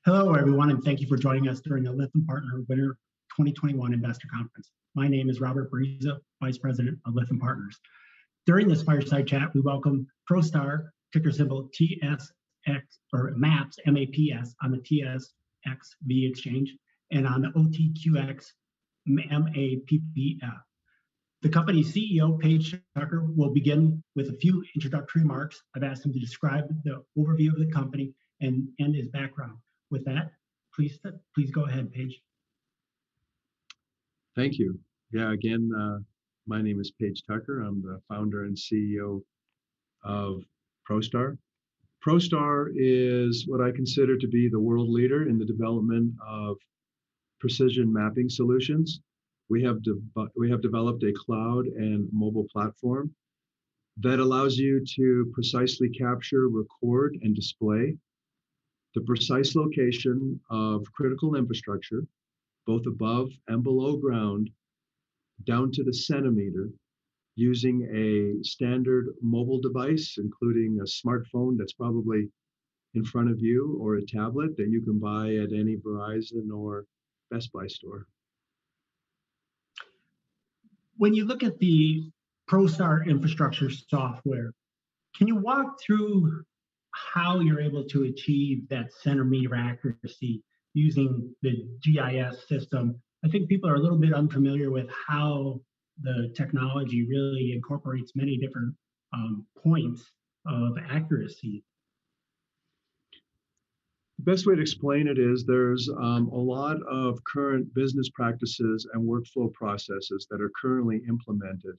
Hello, everyone, and thank you for joining us during the Lytham Partner Winter 2021 Investor Conference. My name is Robert Breza, Vice President of Lytham Partners. During this fireside chat, we welcome ProStar, ticker symbol TSX, or MAPPS, MAPPS, on the TSXV exchange, and on the OTCQB, MAPPF. The company's CEO, Paige Tucker, will begin with a few introductory remarks. I've asked him to describe the overview of the company and his background. With that, please go ahead, Paige. Thank you. Yeah, again, my name is Paige Tucker. I'm the founder and CEO of ProStar. ProStar is what I consider to be the world leader in the development of precision mapping solutions. We have developed a cloud and mobile platform that allows you to precisely capture, record, and display the precise location of critical infrastructure, both above and below ground, down to the centimeter, using a standard mobile device, including a smartphone that's probably in front of you, or a tablet that you can buy at any Verizon or Best Buy store. When you look at the ProStar infrastructure software, can you walk through how you're able to achieve that centimeter accuracy using the GIS system? I think people are a little bit unfamiliar with how the technology really incorporates many different points of accuracy. The best way to explain it is there's a lot of current business practices and workflow processes that are currently implemented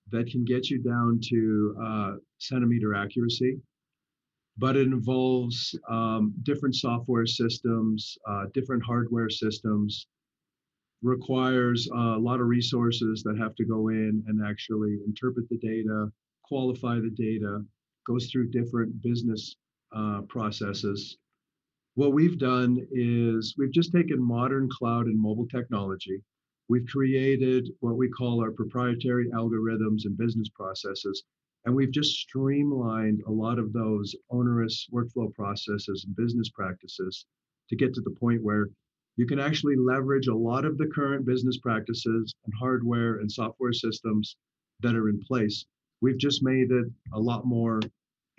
that can get you down to centimeter accuracy, but it involves different software systems, different hardware systems, requires a lot of resources that have to go in and actually interpret the data, qualify the data, goes through different business processes. What we've done is we've just taken modern cloud and mobile technology. We've created what we call our proprietary algorithms and business processes, and we've just streamlined a lot of those onerous workflow processes and business practices to get to the point where you can actually leverage a lot of the current business practices and hardware and software systems that are in place. We've just made it a lot more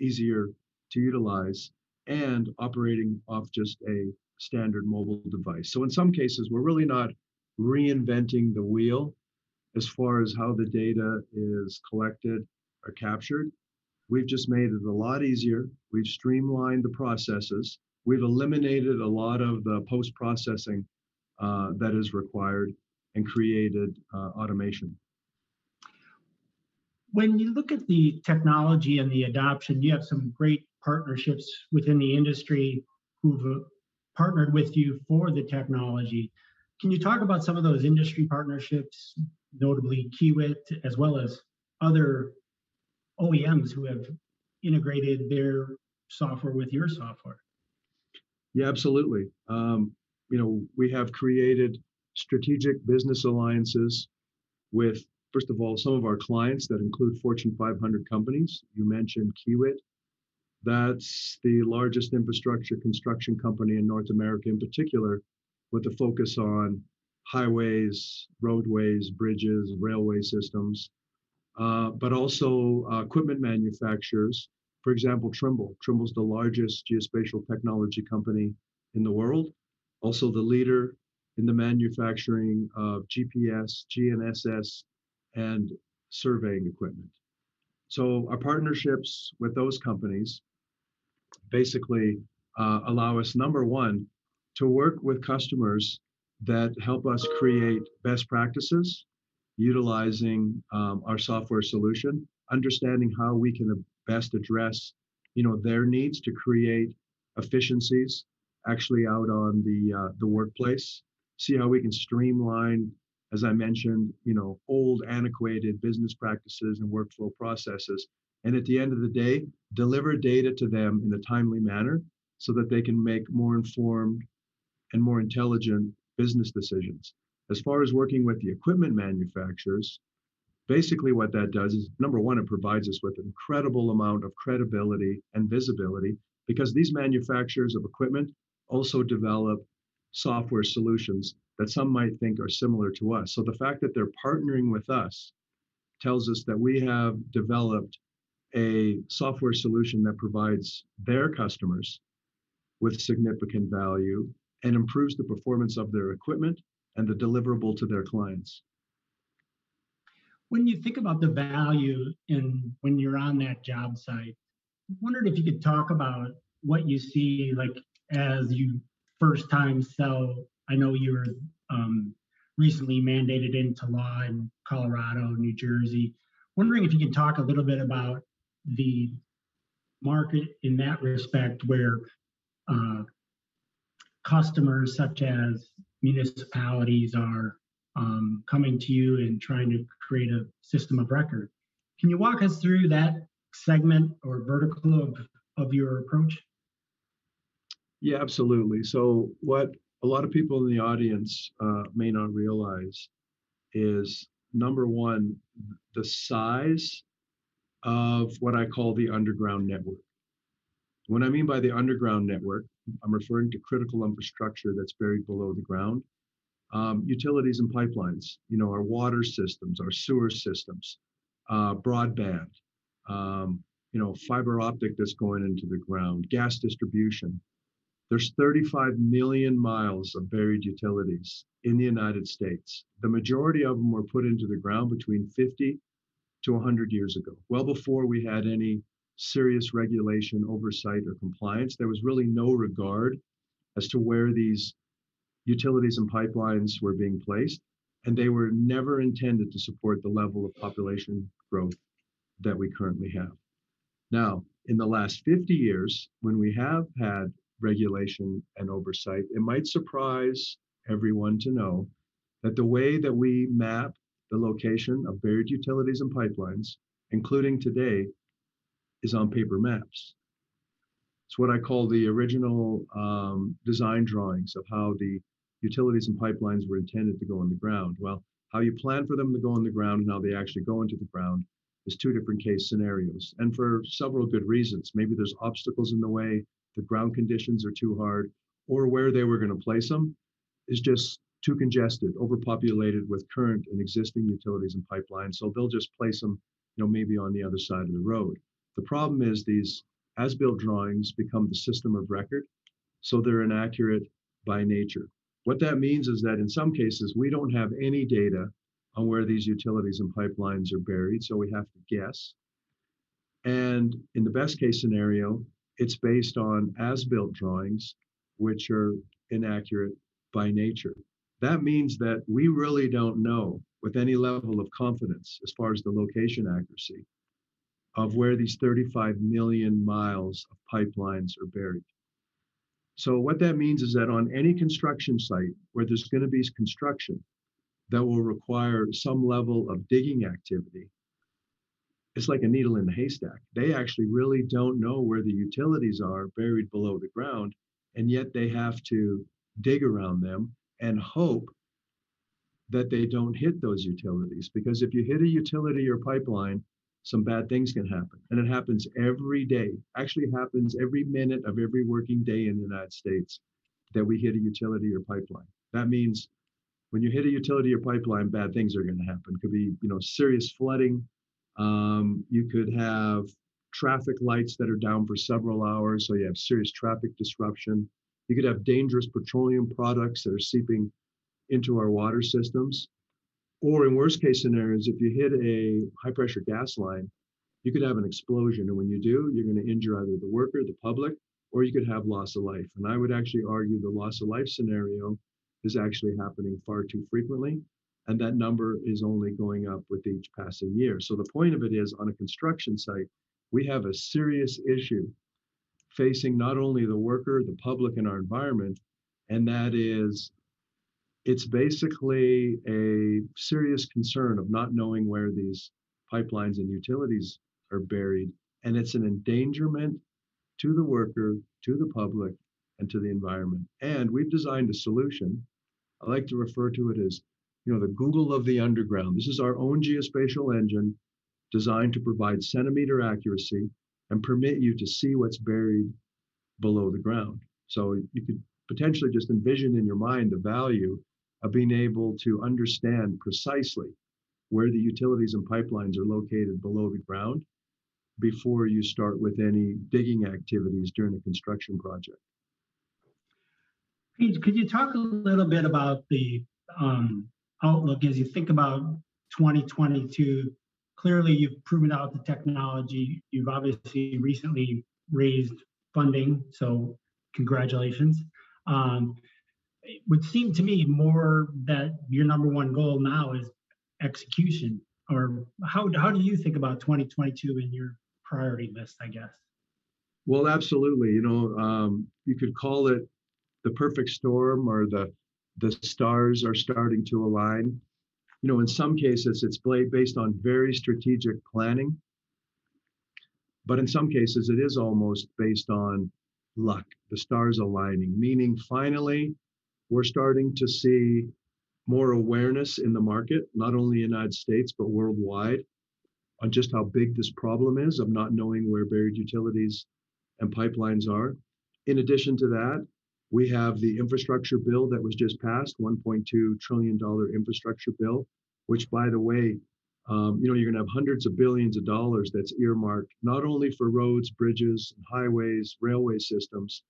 easier to utilize and operating off just a standard mobile device. So in some cases, we're really not reinventing the wheel as far as how the data is collected or captured. We've just made it a lot easier. We've streamlined the processes. We've eliminated a lot of the post-processing that is required and created automation. When you look at the technology and the adoption, you have some great partnerships within the industry who've partnered with you for the technology. Can you talk about some of those industry partnerships, notably Kiewit, as well as other OEMs who have integrated their software with your software? Yeah, absolutely. We have created strategic business alliances with, first of all, some of our clients that include Fortune 500 companies. You mentioned Kiewit. That's the largest infrastructure construction company in North America, in particular, with a focus on highways, roadways, bridges, railway systems, but also equipment manufacturers. For example, Trimble. Trimble's the largest geospatial technology company in the world, also the leader in the manufacturing of GPS, GNSS, and surveying equipment. So our partnerships with those companies basically allow us, number one, to work with customers that help us create best practices, utilizing our software solution, understanding how we can best address their needs to create efficiencies actually out on the workplace, see how we can streamline, as I mentioned, old antiquated business practices and workflow processes, and at the end of the day, deliver data to them in a timely manner so that they can make more informed and more intelligent business decisions. As far as working with the equipment manufacturers, basically what that does is, number one, it provides us with an incredible amount of credibility and visibility, because these manufacturers of equipment also develop software solutions that some might think are similar to us. So the fact that they're partnering with us tells us that we have developed a software solution that provides their customers with significant value and improves the performance of their equipment and the deliverable to their clients. When you think about the value in when you're on that job site, I wondered if you could talk about what you see like as you first time sell. I know you were recently mandated into law in Colorado, New Jersey. Wondering if you can talk a little bit about the market in that respect, where customers such as municipalities are coming to you and trying to create a system of record. Can you walk us through that segment or vertical of your approach? Yeah, absolutely. So what a lot of people in the audience may not realize is, number one, the size of what I call the underground network. What I mean by the underground network, I'm referring to critical infrastructure that's buried below the ground. Utilities and pipelines, our water systems, our sewer systems, broadband, fiber optic that's going into the ground, gas distribution. There's 35 million miles of buried utilities in the United States. The majority of them were put into the ground between 50 to 100 years ago, well before we had any serious regulation, oversight, or compliance. There was really no regard as to where these utilities and pipelines were being placed, and they were never intended to support the level of population growth that we currently have. Now, in the last 50 years, when we have had regulation and oversight, it might surprise everyone to know that the way that we map the location of buried utilities and pipelines, including today, is on paper maps. It's what I call the original design drawings of how the utilities and pipelines were intended to go in the ground. Well, how you plan for them to go in the ground and how they actually go into the ground is two different case scenarios. And for several good reasons. Maybe there's obstacles in the way, the ground conditions are too hard, or where they were going to place them is just too congested, overpopulated with current and existing utilities and pipelines. So they'll just place them, maybe on the other side of the road. The problem is these as-built drawings become the system of record, so they're inaccurate by nature. What that means is that in some cases, we don't have any data on where these utilities and pipelines are buried, so we have to guess. And in the best case scenario, it's based on as-built drawings, which are inaccurate by nature. That means that we really don't know with any level of confidence as far as the location accuracy of where these 35 million miles of pipelines are buried. So what that means is that on any construction site where there's going to be construction that will require some level of digging activity, it's like a needle in the haystack. They actually really don't know where the utilities are buried below the ground, and yet they have to dig around them and hope that they don't hit those utilities. Because if you hit a utility or pipeline, some bad things can happen. And it happens every day. Actually happens every minute of every working day in the United States that we hit a utility or pipeline. That means when you hit a utility or pipeline, bad things are going to happen. It could be, serious flooding. You could have traffic lights that are down for several hours, so you have serious traffic disruption. You could have dangerous petroleum products that are seeping into our water systems. Or in worst case scenarios, if you hit a high pressure gas line, you could have an explosion. And when you do, you're going to injure either the worker, the public, or you could have loss of life. And I would actually argue the loss of life scenario is actually happening far too frequently. And that number is only going up with each passing year. So the point of it is, on a construction site, we have a serious issue facing not only the worker, the public, and our environment, and that is, it's basically a serious concern of not knowing where these pipelines and utilities are buried. And it's an endangerment to the worker, to the public, and to the environment. And we've designed a solution. I like to refer to it as, the Google of the underground. This is our own geospatial engine designed to provide centimeter accuracy and permit you to see what's buried below the ground. So you could potentially just envision in your mind the value of being able to understand precisely where the utilities and pipelines are located below the ground before you start with any digging activities during a construction project. Paige, could you talk a little bit about the outlook as you think about 2022? Clearly, you've proven out the technology. You've obviously recently raised funding, so congratulations. It would seem to me more that your number one goal now is execution. Or how do you think about 2022 in your priority list, I guess? Well, absolutely. You could call it the perfect storm, or the stars are starting to align. In some cases, it's based on very strategic planning, but in some cases, it is almost based on luck, the stars aligning, meaning finally, we're starting to see more awareness in the market, not only in the United States, but worldwide, on just how big this problem is of not knowing where buried utilities and pipelines are. In addition to that, we have the infrastructure bill that was just passed, $1.2 trillion infrastructure bill, which, by the way, you're going to have hundreds of billions of dollars that's earmarked not only for roads, bridges, highways, railway systems,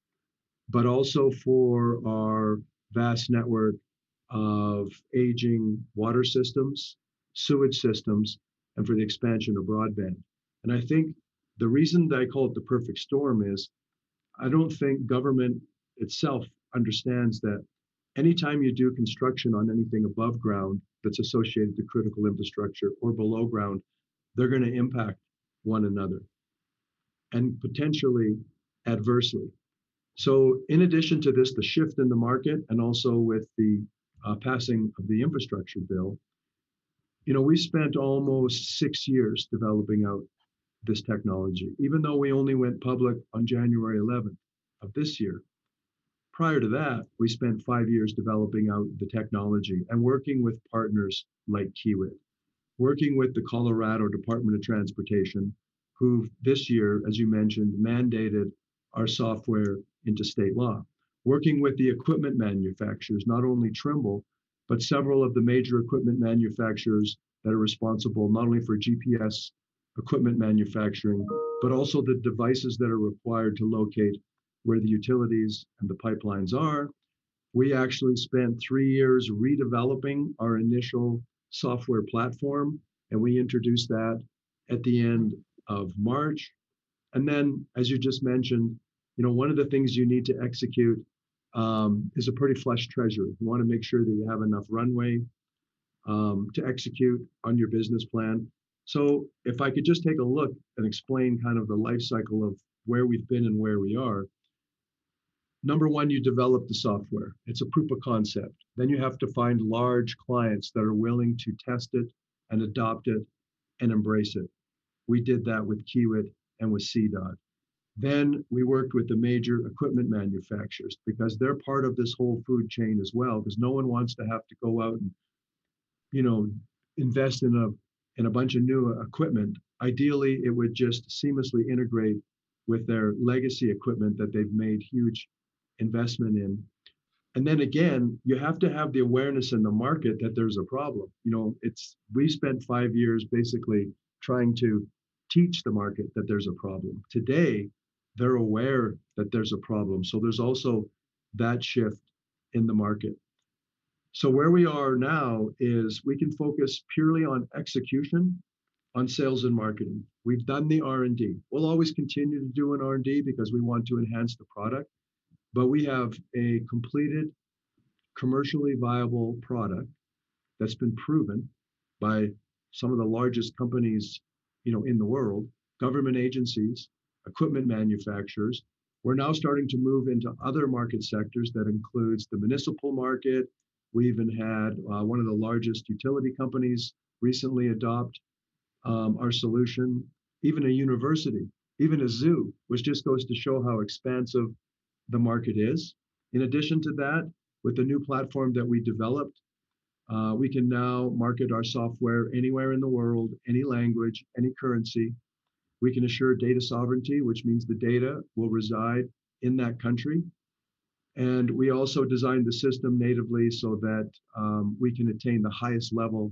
but also for our vast network of aging water systems, sewage systems, and for the expansion of broadband. And I think the reason that I call it the perfect storm is I don't think government itself understands that anytime you do construction on anything above ground that's associated to critical infrastructure or below ground, they're going to impact one another and potentially adversely. So in addition to this, the shift in the market, and also with the passing of the infrastructure bill, we spent almost 6 years developing out this technology, even though we only went public on January 11th of this year. Prior to that, we spent 5 years developing out the technology and working with partners like Kiewit, working with the Colorado Department of Transportation, who this year, as you mentioned, mandated our software into state law, working with the equipment manufacturers, not only Trimble, but several of the major equipment manufacturers that are responsible not only for GPS equipment manufacturing, but also the devices that are required to locate where the utilities and the pipelines are. We actually spent 3 years redeveloping our initial software platform, and we introduced that at the end of March. And then, as you just mentioned, one of the things you need to execute is a pretty flush treasury. You want to make sure that you have enough runway to execute on your business plan. So if I could just take a look and explain kind of the life cycle of where we've been and where we are. Number one, you develop the software. It's a proof of concept. Then you have to find large clients that are willing to test it and adopt it and embrace it. We did that with Kiewit and with CDOT. Then we worked with the major equipment manufacturers because they're part of this whole food chain as well, because no one wants to have to go out and, invest in a bunch of new equipment. Ideally, it would just seamlessly integrate with their legacy equipment that they've made huge investment in. And then again, you have to have the awareness in the market that there's a problem. We spent 5 years basically trying to teach the market that there's a problem. Today, they're aware that there's a problem. So there's also that shift in the market. So where we are now is we can focus purely on execution, on sales and marketing. We've done the R&D. We'll always continue to do an R&D because we want to enhance the product, but we have a completed commercially viable product that's been proven by some of the largest companies, in the world, government agencies, equipment manufacturers. We're now starting to move into other market sectors that includes the municipal market. We even had one of the largest utility companies recently adopt our solution, even a university, even a zoo, which just goes to show how expansive the market is. In addition to that, with the new platform that we developed, we can now market our software anywhere in the world, any language, any currency. We can assure data sovereignty, which means the data will reside in that country. And we also designed the system natively so that we can attain the highest level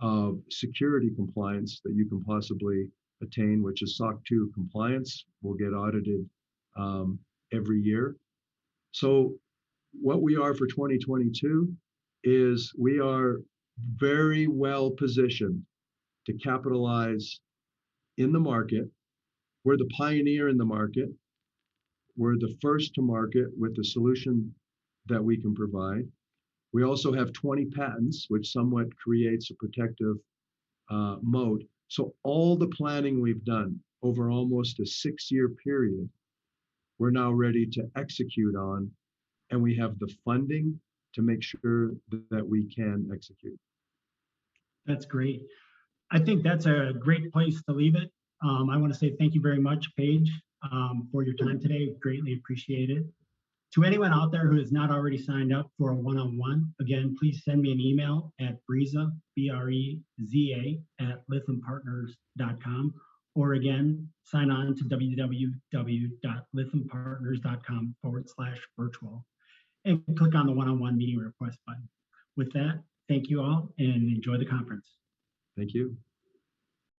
of security compliance that you can possibly attain, which is SOC 2 compliance. We'll get audited every year. So what we are for 2022 is we are very well positioned to capitalize in the market. We're the pioneer in the market. We're the first to market with the solution that we can provide. We also have 20 patents, which somewhat creates a protective moat. So all the planning we've done over almost a 6-year period, we're now ready to execute on, and we have the funding to make sure that we can execute. That's great. I think that's a great place to leave it. I want to say thank you very much, Paige, for your time today. Greatly appreciate it. To anyone out there who has not already signed up for a one-on-one, again, please send me an email at Breza, B-R-E-Z-A, at lythampartners.com, or again, sign on to www.lythampartners.com/virtual and click on the one-on-one meeting request button. With that, thank you all and enjoy the conference. Thank you.